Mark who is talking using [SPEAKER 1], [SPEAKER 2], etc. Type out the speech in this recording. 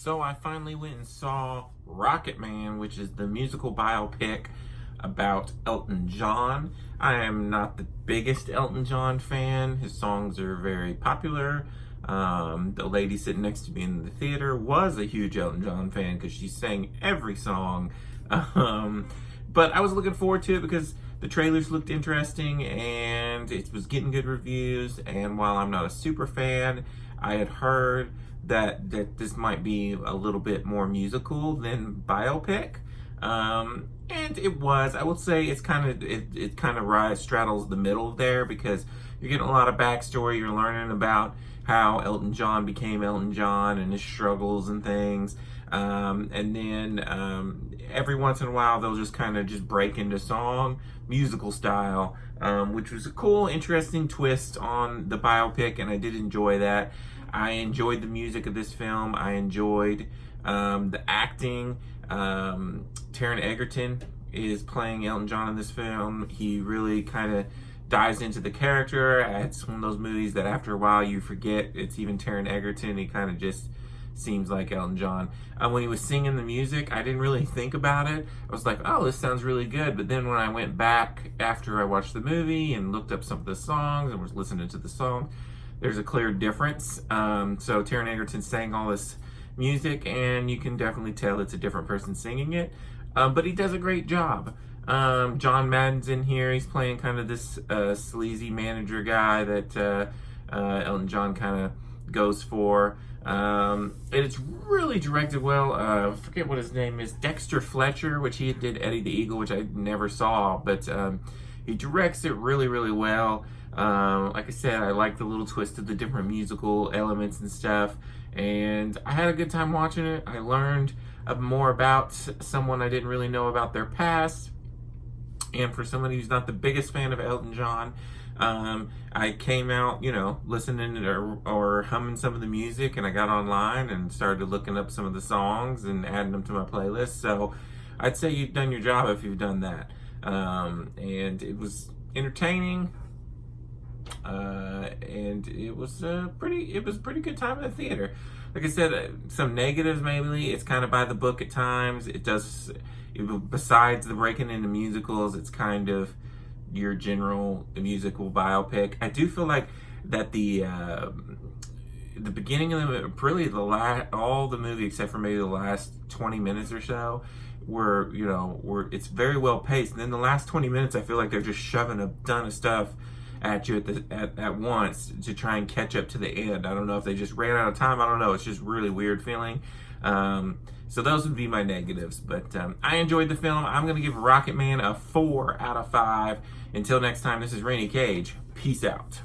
[SPEAKER 1] So I finally went and saw Rocketman, which is the musical biopic about Elton John. I am not the biggest Elton John fan. His songs are very popular. The lady sitting next to me in the theater was a huge Elton John fan because she sang every song. But I was looking forward to it because the trailers looked interesting and it was getting good reviews. And while I'm not a super fan, I had heard that this might be a little bit more musical than biopic. And it was. I will say it kind of straddles the middle there because you're getting a lot of backstory. You're learning about how Elton John became Elton John and his struggles and things. And then every once in a while they'll just kind of just break into song, musical style, which was a cool, interesting twist on the biopic, and I did enjoy that. I enjoyed the music of this film. I enjoyed the acting. Taron Egerton is playing Elton John in this film. He really kind of dives into the character. It's one of those movies that after a while you forget it's even Taron Egerton. He kind of just seems like Elton John. When he was singing the music, I didn't really think about it. I was like, oh, this sounds really good. But then when I went back after I watched the movie and looked up some of the songs and was listening to the song, there's a clear difference. So Taron Egerton sang all this music, and you can definitely tell it's a different person singing it. But he does a great job. John Madden's in here. He's playing kind of this sleazy manager guy that Elton John kind of goes for. And it's really directed well. I forget what his name is. Dexter Fletcher, which he did Eddie the Eagle, which I never saw. But he directs it really, really well. Like I said, I like the little twist of the different musical elements and stuff. And I had a good time watching it. I learned more about someone I didn't really know about their past. And for somebody who's not the biggest fan of Elton John, I came out, listening or humming some of the music, and I got online and started looking up some of the songs and adding them to my playlist. So I'd say you've done your job if you've done that. And it was entertaining. And it was a pretty good time in the theater. Like I said, some negatives maybe. It's kind of by the book at times. Besides the breaking into musicals, it's kind of your general musical biopic. I do feel like that the beginning of all the movie except for maybe the last 20 minutes or so were it's very well paced. And then the last 20 minutes, I feel like they're just shoving a ton of stuff at you at once to try and catch up to the end. I don't know if they just ran out of time. I don't know. It's just really weird feeling. So those would be my negatives. But I enjoyed the film. I'm going to give Rocketman a 4 out of 5. Until next time, this is Rainy Cage. Peace out.